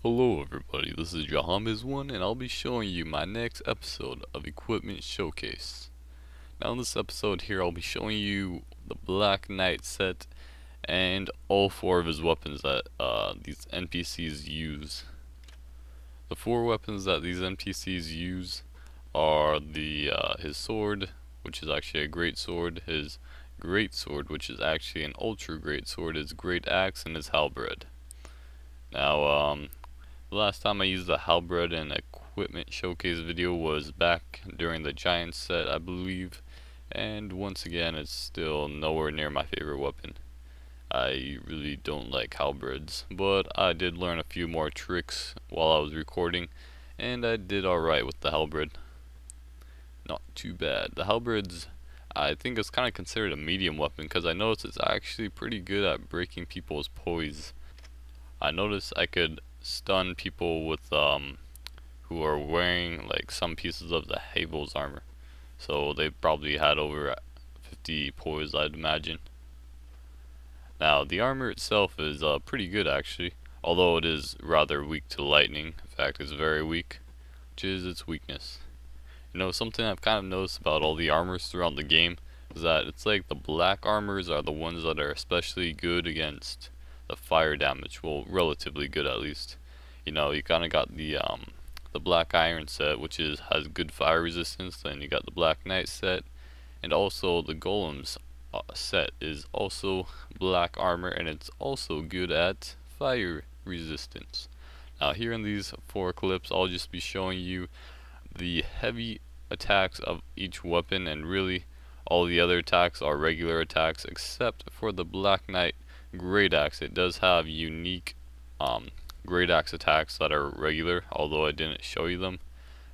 Hello everybody, this is Jahamizone and I'll be showing you my next episode of Equipment Showcase. Now in this episode here I'll be showing you the Black Knight set and all four of his weapons that these NPCs use. The four weapons that these NPCs use are his sword, which is actually a great sword, his great sword, which is actually an ultra great sword, his great axe, and his halberd. Now the last time I used the halberd in an equipment showcase video was back during the giant set, I believe, and once again it's still nowhere near my favorite weapon. I really don't like halberds, but I did learn a few more tricks while I was recording, and I did alright with the halberd. Not too bad. The halberds, I think it's kind of considered a medium weapon because I noticed it's actually pretty good at breaking people's poise. I noticed I could stun people with who are wearing like some pieces of the Havel's armor. So they probably had over 50 poise, I'd imagine. Now the armor itself is pretty good actually, although it is rather weak to lightning. In fact, it's very weak, which is its weakness. You know, something I've kind of noticed about all the armors throughout the game is that it's like the black armors are the ones that are especially good against the fire damage, well, relatively good at least. You know, you kind of got the black iron set, which has good fire resistance. Then you got the black knight set, and also the golems set is also black armor, and it's also good at fire resistance. Now here in these four clips, I'll just be showing you the heavy attacks of each weapon, and really all the other attacks are regular attacks except for the black knight great axe. It does have unique great axe attacks that are regular, although I didn't show you them.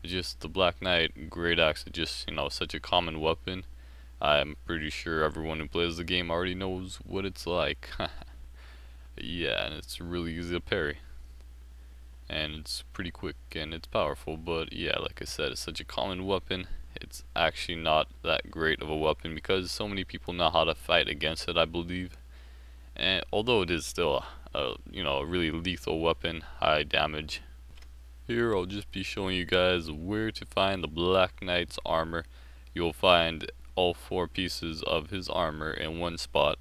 It's just the black knight great axe is just, you know, such a common weapon. I'm pretty sure everyone who plays the game already knows what it's like. Yeah, and it's really easy to parry, and it's pretty quick and it's powerful. But yeah, like I said, it's such a common weapon. It's actually not that great of a weapon because so many people know how to fight against it, I believe. And although it is still a really lethal weapon, high damage. Here I'll just be showing you guys where to find the Black Knight's armor. You'll find all four pieces of his armor in one spot,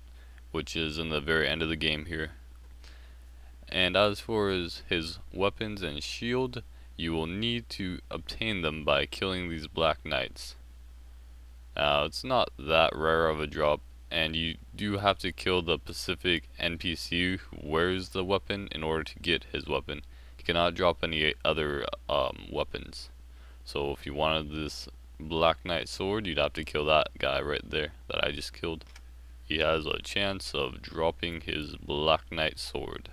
which is in the very end of the game here. And as for his weapons and shield, you will need to obtain them by killing these Black Knights. Now it's not that rare of a drop, and you do have to kill the specific NPC who wears the weapon in order to get his weapon. You cannot drop any other weapons. So if you wanted this Black Knight sword, you'd have to kill that guy right there that I just killed. He has a chance of dropping his Black Knight sword.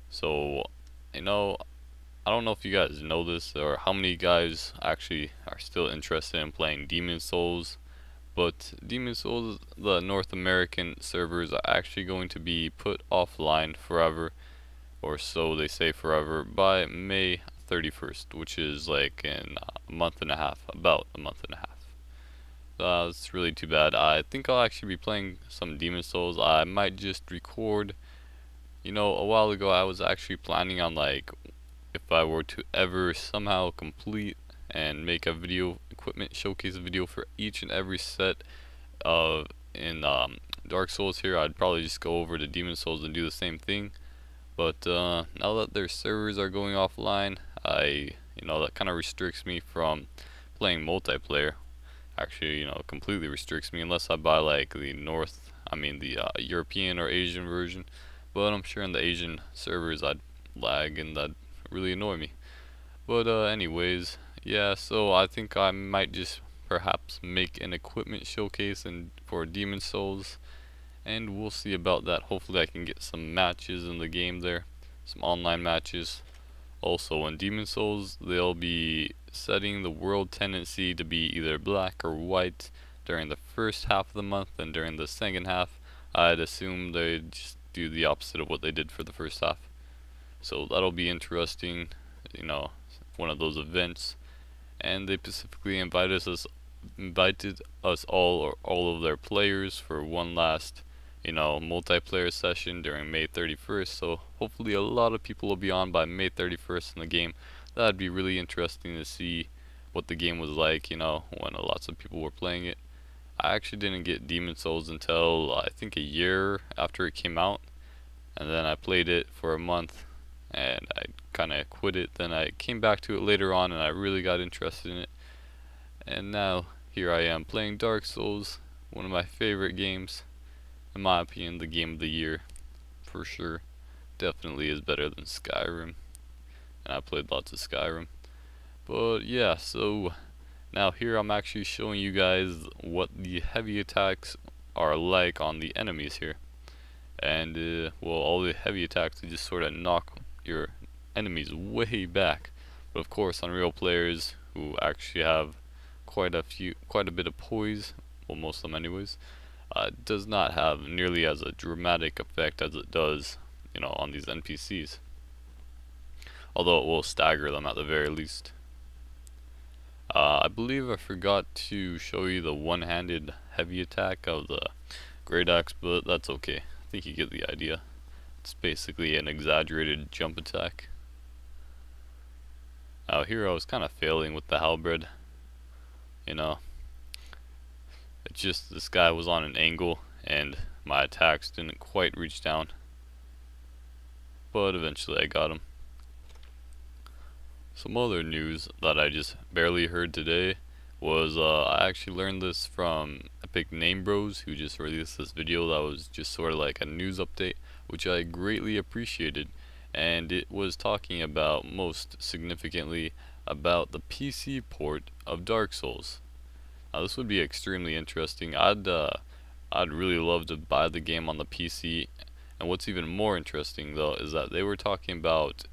So, you know, I don't know if you guys know this or how many guys actually are still interested in playing Demon Souls. But Demon Souls, the North American servers are actually going to be put offline forever, or so they say forever, by May 31st, which is like in a month and a half, about a month and a half. It's really too bad. I think I'll actually be playing some Demon Souls. I might just record. You know, a while ago I was actually planning on, like, if I were to ever somehow complete and make a video, equipment showcase video for each and every set in Dark Souls here, I'd probably just go over to Demon Souls and do the same thing. But now that their servers are going offline, that kind of restricts me from playing multiplayer. Actually, completely restricts me unless I buy like the European or Asian version. But I'm sure in the Asian servers I'd lag and that'd really annoy me. But anyways, yeah, so I think I might just perhaps make an equipment showcase for Demon Souls, and we'll see about that. Hopefully I can get some matches in the game there, some online matches. Also in Demon Souls, they'll be setting the world tendency to be either black or white during the first half of the month, and during the second half, I'd assume they'd just do the opposite of what they did for the first half. So that'll be interesting, one of those events. And they specifically invited us all, or all of their players, for one last multiplayer session during May 31st. So hopefully a lot of people will be on by May 31st in the game. That'd be really interesting to see what the game was like, when lots of people were playing it. I actually didn't get Demon Souls until I think a year after it came out, and then I played it for a month and I kind of quit it. Then I came back to it later on and I really got interested in it, and now here I am playing Dark Souls, one of my favorite games. In my opinion, the game of the year for sure. Definitely is better than Skyrim, and I played lots of Skyrim. But yeah, so now here I'm actually showing you guys what the heavy attacks are like on the enemies here. And well, all the heavy attacks, they just sort of knock your enemies way back. But of course, on real players who actually have quite a bit of poise, well, most of them anyways, does not have nearly as a dramatic effect as it does, on these NPCs. Although it will stagger them at the very least. I believe I forgot to show you the one-handed heavy attack of the Great Axe, but that's okay. I think you get the idea. It's basically an exaggerated jump attack. Now here I was kind of failing with the halberd. It's just this guy was on an angle and my attacks didn't quite reach down. But eventually I got him. Some other news that I just barely heard today was I actually learned this from Epic Name Bros, who just released this video that was just sort of like a news update, which I greatly appreciated. And it was talking about, most significantly, about the PC port of Dark Souls. Now this would be extremely interesting. I'd really love to buy the game on the PC. And what's even more interesting though is that they were talking about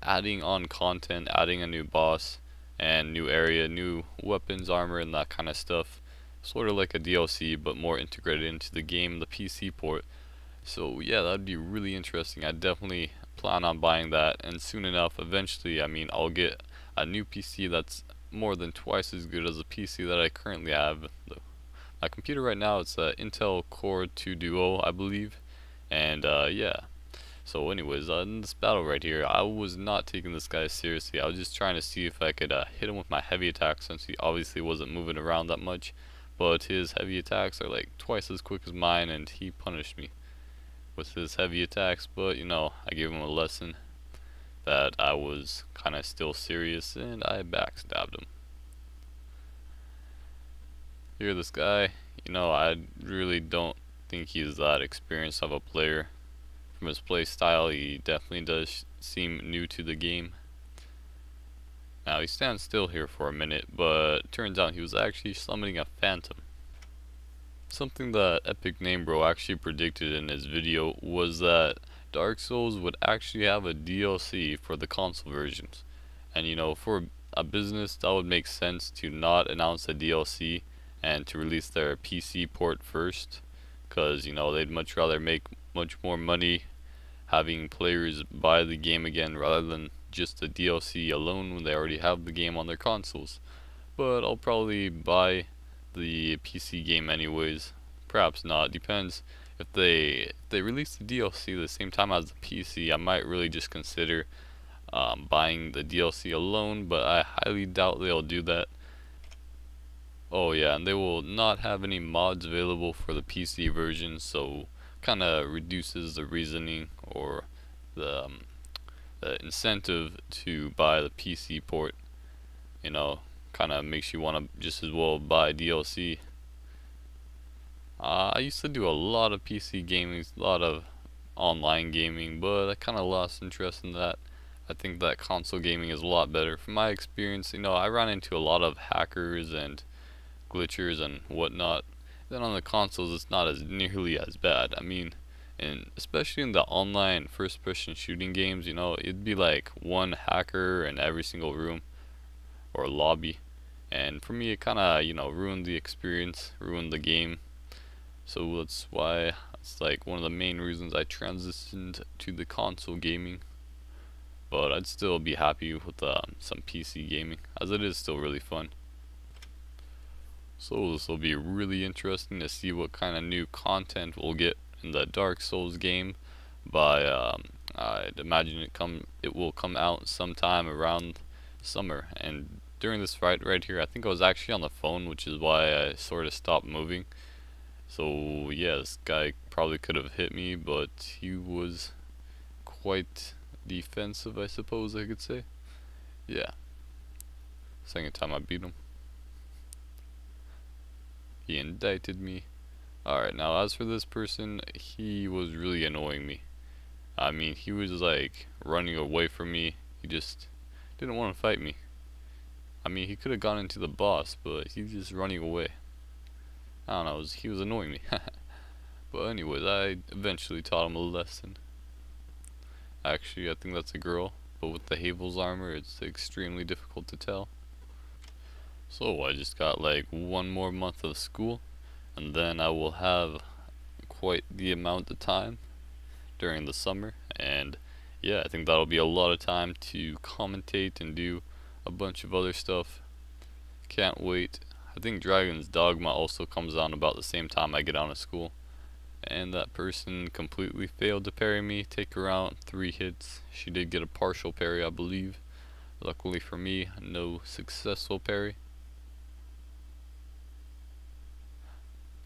adding on content, adding a new boss and new area, new weapons, armor, and that kind of stuff. Sort of like a DLC, but more integrated into the game, the PC port. So yeah, that'd be really interesting. I definitely plan on buying that, and soon enough, eventually, I'll get a new PC that's more than twice as good as the PC that I currently have. My computer right now, it's a Intel Core 2 Duo, I believe, and yeah. So anyways, in this battle right here, I was not taking this guy seriously. I was just trying to see if I could hit him with my heavy attack, since he obviously wasn't moving around that much. But his heavy attacks are like twice as quick as mine, and he punished me with his heavy attacks. But I gave him a lesson that I was kind of still serious, and I backstabbed him. Here, this guy, I really don't think he's that experienced of a player. From his play style, he definitely does seem new to the game. Now he stands still here for a minute, but it turns out he was actually summoning a phantom. Something that Epic Name Bro actually predicted in his video was that Dark Souls would actually have a DLC for the console versions. And for a business, that would make sense to not announce a DLC and to release their PC port first, because they'd much rather make much more money having players buy the game again rather than just the DLC alone when they already have the game on their consoles. But I'll probably buy the PC game anyways. Perhaps not, depends. If they release the DLC the same time as the PC, I might really just consider buying the DLC alone, but I highly doubt they'll do that. Oh yeah, and they will not have any mods available for the PC version, so kind of reduces the reasoning or the incentive to buy the PC port. Kind of makes you want to just as well buy DLC. I used to do a lot of PC gaming, a lot of online gaming, but I kind of lost interest in that. I think that console gaming is a lot better. From my experience, I ran into a lot of hackers and glitchers and whatnot. Then on the consoles, it's not as nearly as bad. And especially in the online first-person shooting games, it'd be like one hacker in every single room or lobby. And for me, it kind of, ruined the experience, ruined the game. So that's why it's like one of the main reasons I transitioned to the console gaming. But I'd still be happy with some PC gaming, as it is still really fun. So this will be really interesting to see what kind of new content we'll get in the Dark Souls game by I'd imagine it will come out sometime around summer. And during this fight right here, I think I was actually on the phone, which is why I sort of stopped moving. So yeah, this guy probably could have hit me, but he was quite defensive, I suppose I could say. Yeah, second time I beat him. He indicted me. Alright, now as for this person, he was really annoying me. I mean, he was like running away from me. He just didn't want to fight me. I mean, he could have gone into the boss, but he's just running away. I don't know, he was annoying me. But anyways, I eventually taught him a lesson. Actually, I think that's a girl, but with the Havel's armor, it's extremely difficult to tell. So I just got like one more month of school, and then I will have quite the amount of time during the summer, and yeah, I think that'll be a lot of time to commentate and do a bunch of other stuff. Can't wait. I think Dragon's Dogma also comes on about the same time I get out of school, and that person completely failed to parry me, take her out 3 hits. She did get a partial parry, I believe. Luckily for me, no successful parry.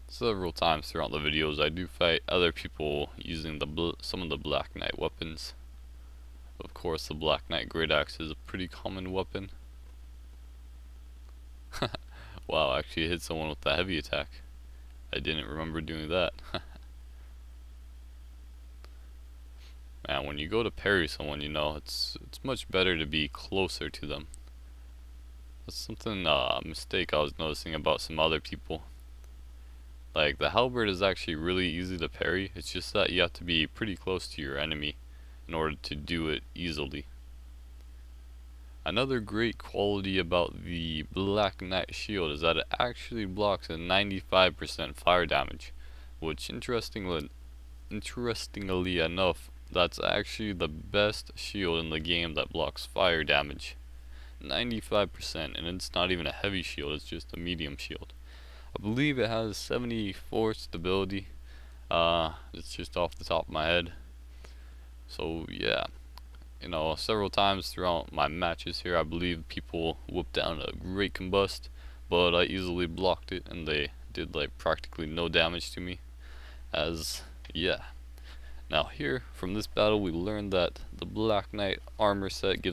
Several times throughout the videos I do fight other people using some of the Black Knight weapons. Of course, the Black Knight Great Axe is a pretty common weapon. Wow, I actually hit someone with the heavy attack. I didn't remember doing that. Man, when you go to parry someone, you know, it's much better to be closer to them. That's something, mistake I was noticing about some other people. Like, the halberd is actually really easy to parry, it's just that you have to be pretty close to your enemy in order to do it easily. Another great quality about the Black Knight shield is that it actually blocks a 95% fire damage, which interestingly enough, that's actually the best shield in the game that blocks fire damage. 95%, and it's not even a heavy shield, it's just a medium shield. I believe it has 74 stability. It's just off the top of my head. So yeah, you know, several times throughout my matches here, I believe people whooped down a great combust, but I easily blocked it, and they did like practically no damage to me. Yeah. Now here, from this battle, we learned that the Black Knight armor set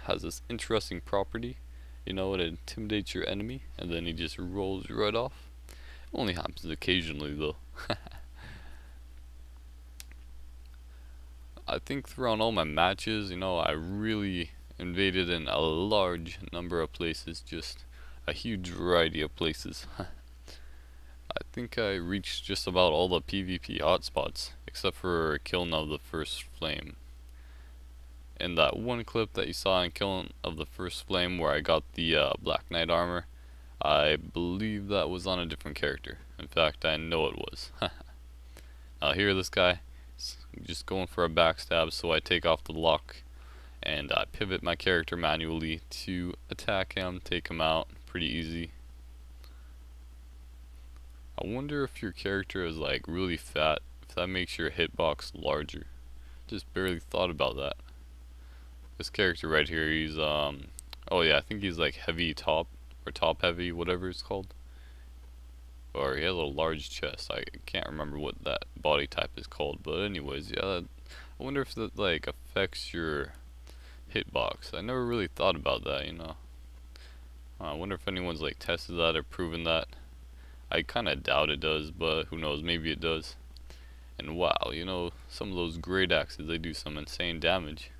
has this interesting property. You know, it intimidates your enemy, and then he just rolls right off. Only happens occasionally though. I think throughout all my matches, you know, I really invaded in a large number of places, just a huge variety of places. I think I reached just about all the PvP hotspots, except for killing of the first flame. In that one clip that you saw in killing of the first flame where I got the Black Knight armor, I believe that was on a different character. In fact, I know it was. Now here, this guy is just going for a backstab, so I take off the lock and I pivot my character manually to attack him, take him out, pretty easy. I wonder if your character is like really fat, if that makes your hitbox larger. Just barely thought about that. This character right here, he's oh yeah, I think he's like heavy top, or top heavy, whatever it's called. Or he has a large chest. I can't remember what that body type is called, but anyways, yeah, I wonder if that like affects your hitbox. I never really thought about that, you know. I wonder if anyone's like tested that or proven that. I kinda doubt it does, but who knows, maybe it does. And wow, you know, some of those great axes, they do some insane damage.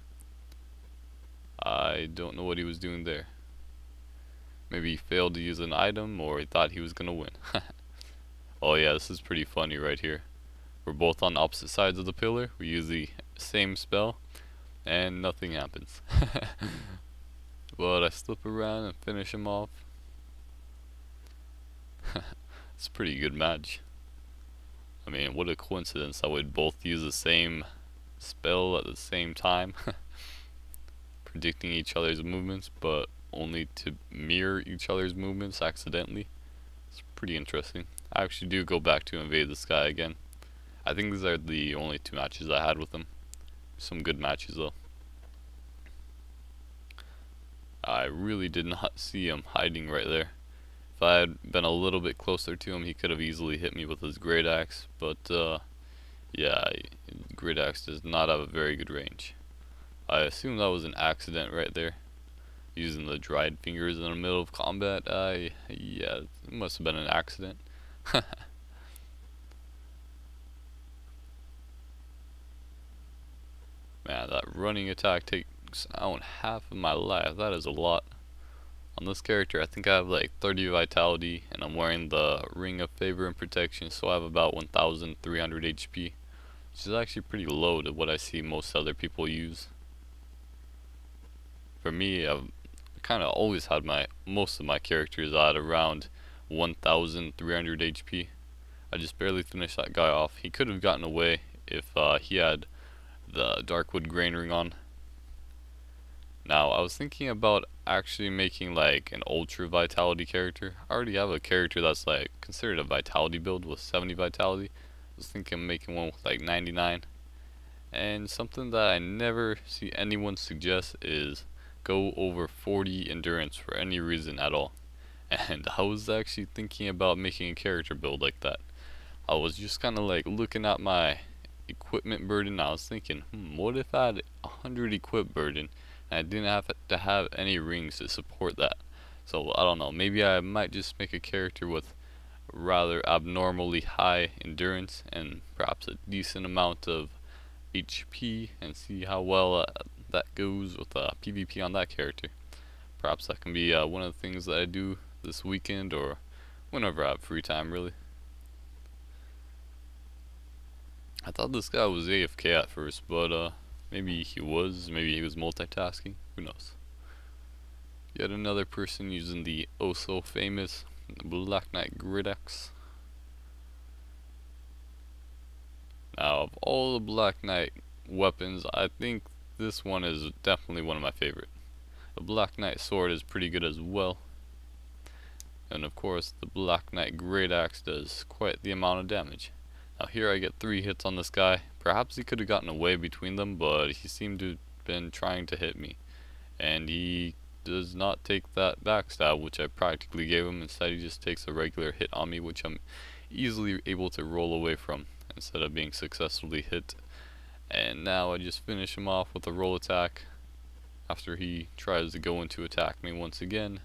I don't know what he was doing there. Maybe he failed to use an item, or he thought he was gonna win. Oh yeah, this is pretty funny right here. We're both on opposite sides of the pillar, we use the same spell, and nothing happens. But I slip around and finish him off. It's a pretty good match. I mean, what a coincidence that we'd both use the same spell at the same time. Predicting each other's movements, but only to mirror each other's movements accidentally. It's pretty interesting. I actually do go back to invade this guy again. I think these are the only 2 matches I had with him. Some good matches though. I really did not see him hiding right there. If I had been a little bit closer to him, he could have easily hit me with his great axe, but yeah, great axe does not have a very good range. I assume that was an accident right there, using the dried fingers in the middle of combat. Yeah, it must have been an accident. Man, that running attack takes out half of my life. That is a lot. On this character, I think I have like 30 vitality, and I'm wearing the Ring of Favor and Protection, so I have about 1,300 HP, which is actually pretty low to what I see most other people use. For me, I've kind of always had most of my characters at around 1,300 HP. I just barely finished that guy off. He could have gotten away if he had the Darkwood Grain Ring on. Now, I was thinking about actually making like an ultra vitality character. I already have a character that's like considered a vitality build with 70 vitality. I was thinking of making one with like 99. And something that I never see anyone suggest is go over 40 endurance for any reason at all. And I was actually thinking about making a character build like that. I was just kind of like looking at my equipment burden. I was thinking, what if I had 100 equip burden and I didn't have to have any rings to support that? So I don't know, maybe I might just make a character with rather abnormally high endurance and perhaps a decent amount of HP and see how well that goes with PvP on that character. Perhaps that can be one of the things that I do this weekend or whenever I have free time, really. I thought this guy was AFK at first, but maybe he was multitasking, who knows. Yet another person using the oh so famous Black Knight Great Axe. Now, of all the Black Knight weapons, I think this one is definitely one of my favorite. The Black Knight sword is pretty good as well. And of course, the Black Knight Great Axe does quite the amount of damage. Now here I get 3 hits on this guy. Perhaps he could have gotten away between them, but he seemed to have been trying to hit me. And he does not take that backstab, which I practically gave him. Instead, he just takes a regular hit on me, which I'm easily able to roll away from instead of being successfully hit. And now I just finish him off with a roll attack after he tries to go in to attack me once again.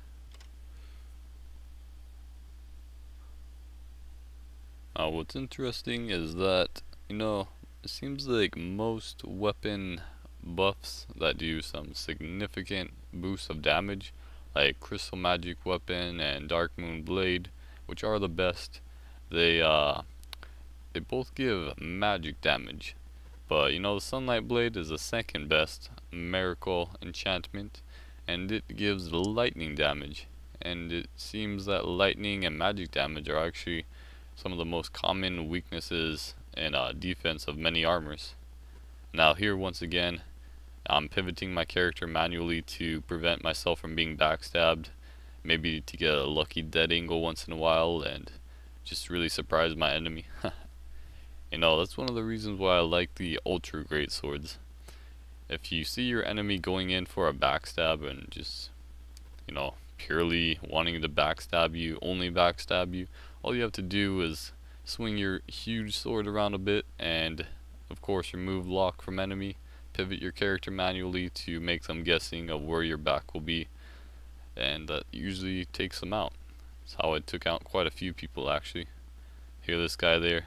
Now what's interesting is that, it seems like most weapon buffs that do some significant boost of damage, like Crystal Magic Weapon and Dark Moon Blade, which are the best, they both give magic damage. But the Sunlight Blade is the second best miracle enchantment, and it gives lightning damage. And it seems that lightning and magic damage are actually some of the most common weaknesses in defense of many armors. Now here once again, I'm pivoting my character manually to prevent myself from being backstabbed, maybe to get a lucky dead angle once in a while and just really surprise my enemy. That's one of the reasons why I like the ultra great swords. If you see your enemy going in for a backstab and just, purely wanting to backstab you, only backstab you, all you have to do is swing your huge sword around a bit and, of course, remove lock from enemy, pivot your character manually to make them guessing of where your back will be, and that usually takes them out. That's how I took out quite a few people, actually. Hear this guy there?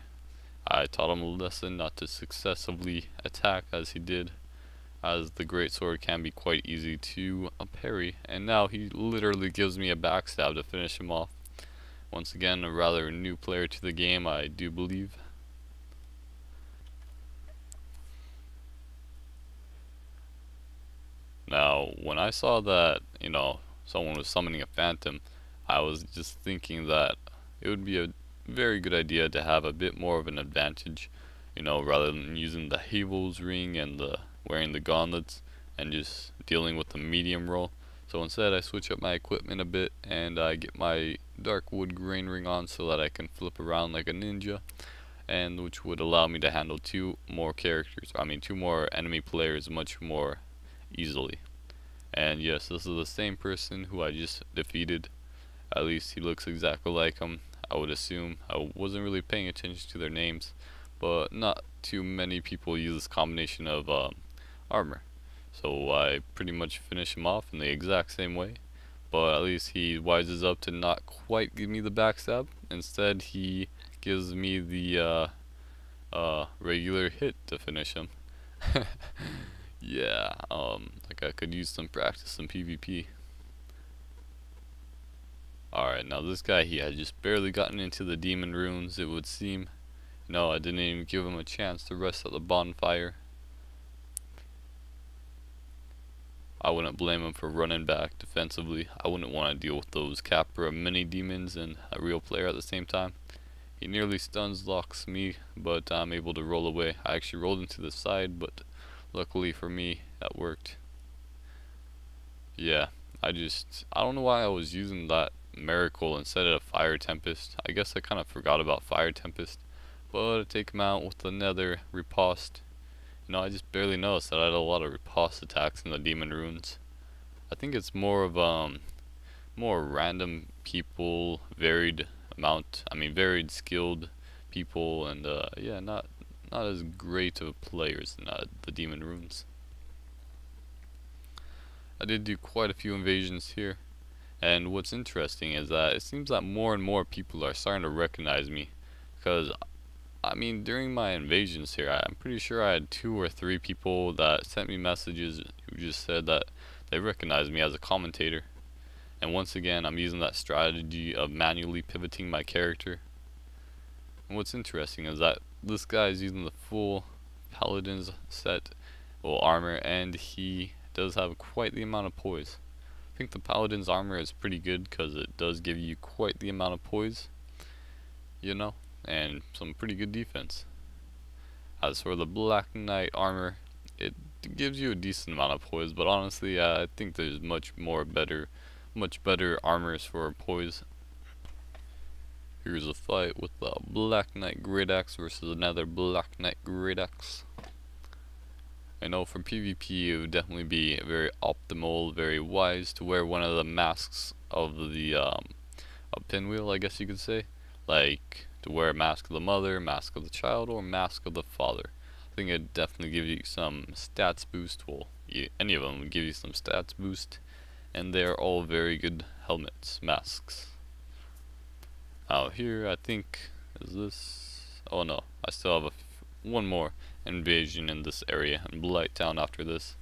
I taught him a lesson not to successively attack as he did, as the great sword can be quite easy to parry, and now he literally gives me a backstab to finish him off. Once again, a rather new player to the game, I do believe. Now, when I saw that, someone was summoning a phantom, I was just thinking that it would be a very good idea to have a bit more of an advantage, rather than using the Havel's ring and wearing the gauntlets and just dealing with the medium roll. So instead I switch up my equipment a bit and I get my Darkwood Grain Ring on so that I can flip around like a ninja. and which would allow me to handle two more enemy players much more easily. And yes, this is the same person who I just defeated. At least he looks exactly like him, I would assume. I wasn't really paying attention to their names, but not too many people use this combination of armor. So I pretty much finish him off in the exact same way, but at least he wises up to not quite give me the backstab. Instead, he gives me the regular hit to finish him. Yeah, like I could use some practice in PvP. Alright, now this guy, he had just barely gotten into the demon runes, it would seem. No, I didn't even give him a chance to rest at the bonfire. I wouldn't blame him for running back defensively. I wouldn't want to deal with those Capra mini demons and a real player at the same time. He nearly stuns locks me, but I'm able to roll away. I actually rolled into the side, but luckily for me, that worked. Yeah, I don't know why I was using that Miracle instead of Fire Tempest. I guess I kind of forgot about Fire Tempest, but I take him out with another riposte. You know, I just barely noticed that I had a lot of riposte attacks in the demon runes. I think it's more of more random people, varied skilled people, and yeah, not as great of players in the demon runes. I did do quite a few invasions here, and what's interesting is that it seems that more and more people are starting to recognize me, because I mean, during my invasions here, I'm pretty sure I had 2 or 3 people that sent me messages who just said that they recognized me as a commentator. And once again, I'm using that strategy of manually pivoting my character. And what's interesting is that this guy is using the full Paladin's set, well, armor, and he does have quite the amount of poise. I think the Paladin's armor is pretty good because it does give you quite the amount of poise, you know, and some pretty good defense. As for the Black Knight armor, it gives you a decent amount of poise, but honestly, I think there's much better armors for poise. Here's a fight with the Black Knight Great Axe versus another Black Knight Great Axe. I know for PvP it would definitely be very optimal, very wise to wear one of the masks of the a pinwheel, I guess you could say. Like to wear a mask of the mother, mask of the child, or mask of the father. I think it'd definitely give you some stats boost. Well, any of them would give you some stats boost, and they're all very good helmets, masks. Now here, I think, is this? Oh no, I still have one more invasion in this area, in Blighttown after this.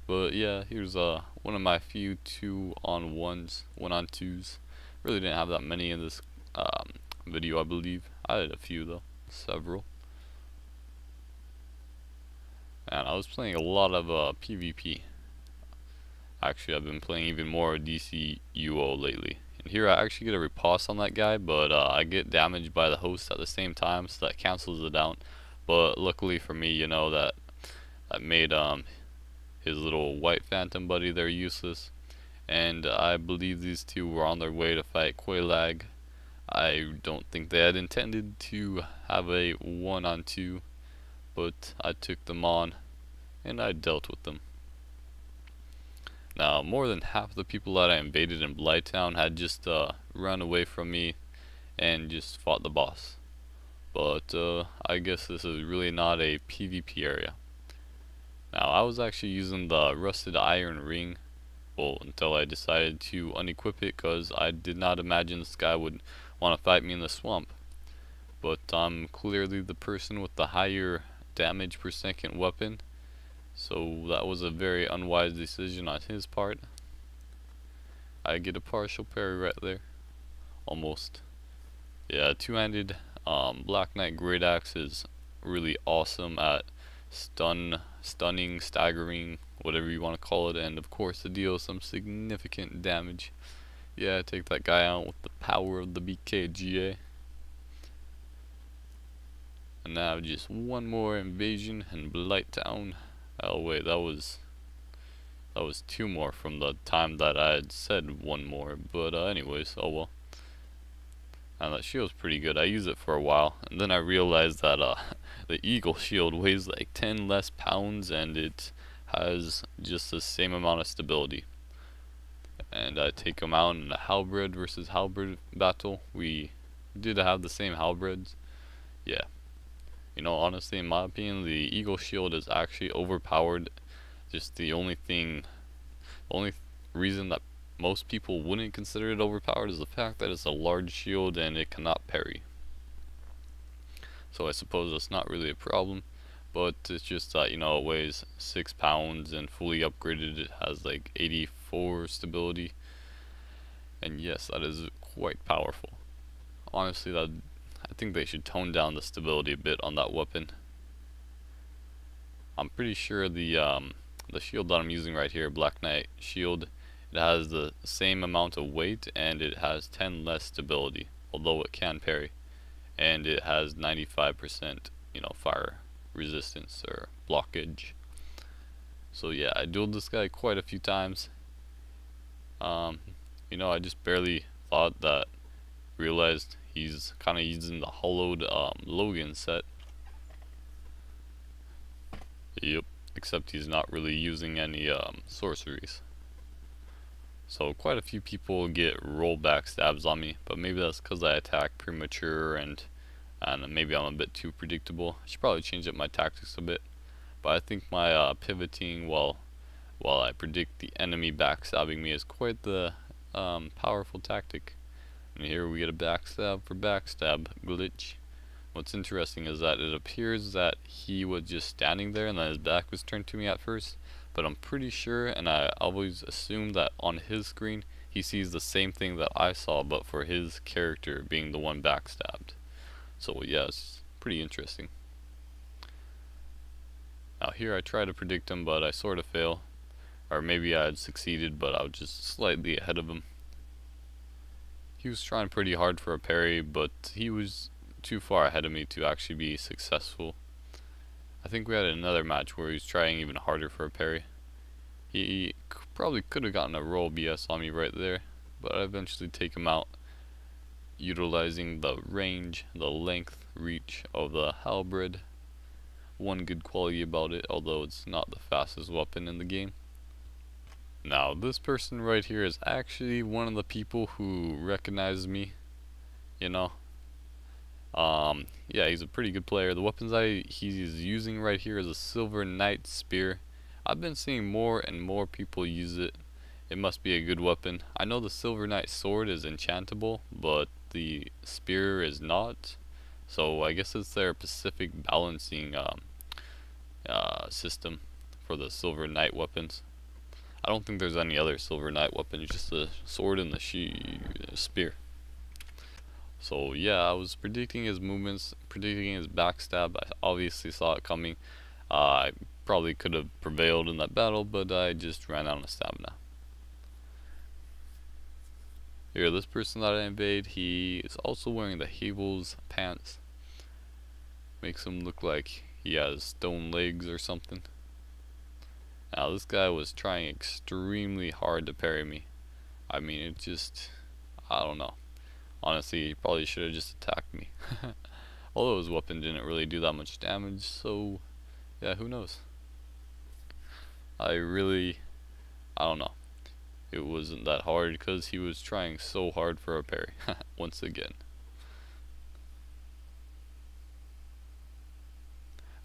But yeah, here's one of my few 2-on-1s, 1-on-2s. Really didn't have that many in this video, I believe. I had a few though, several. And I was playing a lot of PvP. Actually, I've been playing even more DCUO lately. And here I actually get a riposte on that guy, but I get damaged by the host at the same time, so that cancels it out. But luckily for me, you know, that made his little white phantom buddy there useless. And I believe these two were on their way to fight Quailag. I don't think they had intended to have a 1-on-2, but I took them on and I dealt with them. Now, more than half the people that I invaded in Blighttown had just run away from me and just fought the boss. But I guess this is really not a PvP area. Now, I was actually using the rusted iron ring, well, until I decided to unequip it, because I did not imagine this guy would want to fight me in the swamp. But I'm clearly the person with the higher damage per second weapon, so that was a very unwise decision on his part. I get a partial parry right there. Almost. Yeah, two-handed Black Knight Great Axe is really awesome at stunning, staggering, whatever you want to call it, and of course to deal some significant damage. Yeah, take that guy out with the power of the BKGA. And now just one more invasion in Blighttown. Oh wait, that was 2 more from the time that I had said 1 more, but anyways, oh well. And that shield's pretty good. I use it for a while, and then I realized that the Eagle shield weighs like 10 less pounds, and it has just the same amount of stability. And I take him out in a halberd versus halberd battle. We did have the same halberds. Yeah. You know, honestly, in my opinion, the Eagle shield is actually overpowered. Just the only reason that most people wouldn't consider it overpowered is the fact that it's a large shield and it cannot parry. So I suppose that's not really a problem, but it's just that, you know, it weighs 6 pounds and fully upgraded it has like 84 stability. And yes, that is quite powerful. Honestly, I think they should tone down the stability a bit on that weapon. I'm pretty sure the shield that I'm using right here, Black Knight shield, it has the same amount of weight and it has 10 less stability, although it can parry, and it has 95%, you know, fire resistance or blockage. So yeah, I dueled this guy quite a few times. You know, I just barely realized he's kind of using the hollowed Logan set. Yep, except he's not really using any sorceries. So quite a few people get rollback stabs on me, but maybe that's because I attack premature and maybe I'm a bit too predictable. I should probably change up my tactics a bit. But I think my pivoting while I predict the enemy backstabbing me is quite the powerful tactic. And here we get a backstab for backstab glitch. What's interesting is that it appears that he was just standing there and then his back was turned to me at first. But I'm pretty sure, and I always assume that on his screen he sees the same thing that I saw, but for his character being the one backstabbed. So yeah, it's pretty interesting. Now here I try to predict him, but I sort of fail. Or maybe I had succeeded, but I was just slightly ahead of him. He was trying pretty hard for a parry, but he was too far ahead of me to actually be successful. I think we had another match where he was trying even harder for a parry. He probably could have gotten a roll BS on me right there, but I eventually take him out, utilizing the range, the length, reach of the halberd. One good quality about it, although it's not the fastest weapon in the game. Now this person right here is actually one of the people who recognizes me, you know. Yeah, he's a pretty good player. The weapons he's using right here is a Silver Knight spear. I've been seeing more and more people use it. It must be a good weapon. I know the Silver Knight sword is enchantable, but the spear is not. So I guess it's their Pacific balancing system for the Silver Knight weapons. I don't think there's any other Silver Knight weapon, just the sword and the spear. So yeah, I was predicting his movements, predicting his backstab. I obviously saw it coming. I probably could have prevailed in that battle, but I just ran out of stamina. Here, this person that I invade, he is also wearing the Havel's pants. Makes him look like he has stone legs or something. Now this guy was trying extremely hard to parry me. I mean, I don't know. Honestly, he probably should have just attacked me. Although his weapon didn't really do that much damage, so yeah, who knows. I don't know. It wasn't that hard because he was trying so hard for a parry. Once again.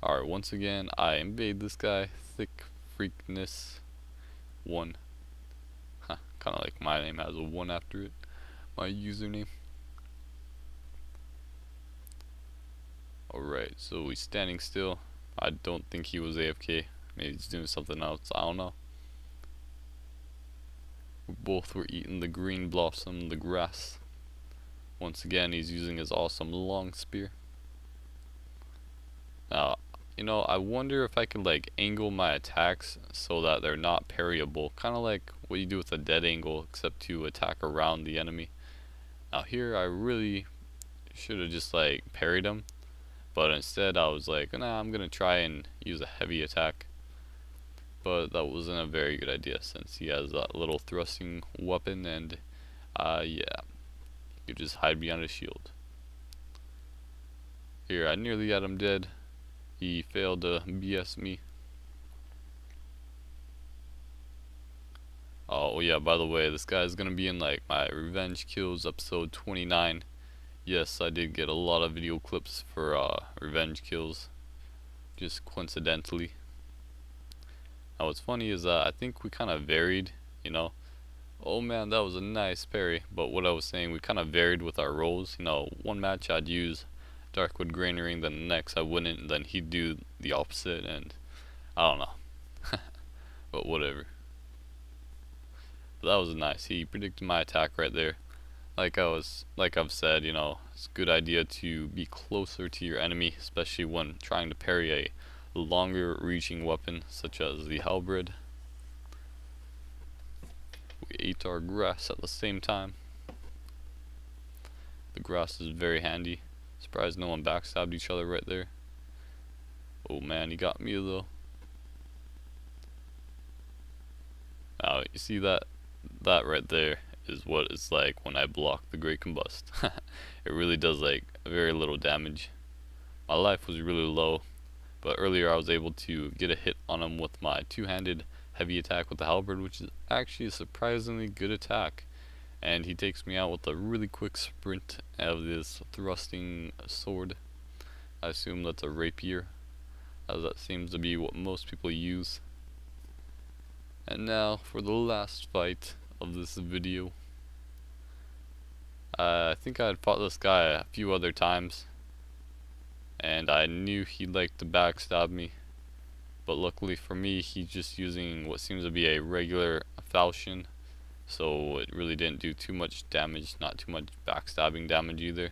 Alright, once again, I invade this guy. Thick Freakness 1. Kinda like my name has a 1 after it. My username. Alright, so he's standing still. I don't think he was AFK. Maybe he's doing something else. I don't know. We both were eating the green blossom, the grass. Once again, he's using his awesome long spear. Now, you know, I wonder if I could like angle my attacks so that they're not parryable. Kind of like what you do with a dead angle, except to attack around the enemy. Now here, I really should have just like parried him. But instead I was like, nah, I'm gonna try and use a heavy attack. But that wasn't a very good idea since he has that little thrusting weapon, and yeah. You just hide behind a shield. Here, I nearly had him dead. He failed to BS me. Oh yeah, by the way, this guy is gonna be in like my Revenge Kills episode 29. Yes, I did get a lot of video clips for Revenge Kills, just coincidentally. Now what's funny is I think we kind of varied, you know. Oh man, that was a nice parry, but what I was saying, we kind of varied with our roles. You know, one match I'd use Darkwood Granary, then the next I wouldn't, and then he'd do the opposite, and I don't know. But whatever. But that was nice. He predicted my attack right there. Like I've said, you know, it's a good idea to be closer to your enemy, especially when trying to parry a longer reaching weapon such as the halberd. We ate our grass at the same time. The grass is very handy. Surprised no one backstabbed each other right there. Oh man, he got me though. Now you see that right there is what it's like when I block the Great Combust. It really does like very little damage. My life was really low, but earlier I was able to get a hit on him with my two-handed heavy attack with the halberd, which is actually a surprisingly good attack. And he takes me out with a really quick sprint of this thrusting sword. I assume that's a rapier, as that seems to be what most people use. And now for the last fight of this video. I think I had fought this guy a few other times, and I knew he'd like to backstab me, but luckily for me he's just using what seems to be a regular falchion, so it really didn't do too much damage, not too much backstabbing damage either,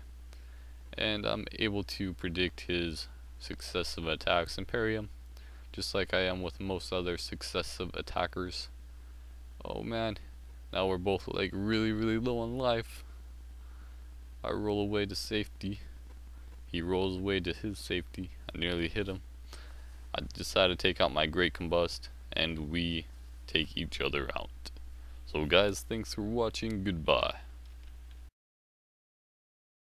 and I'm able to predict his successive attacks and parry him, just like I am with most other successive attackers. Oh man, now we're both like really low on life. I roll away to safety. He rolls away to his safety. I nearly hit him. I decided to take out my Great Combust, and we take each other out. So guys, thanks for watching. Goodbye.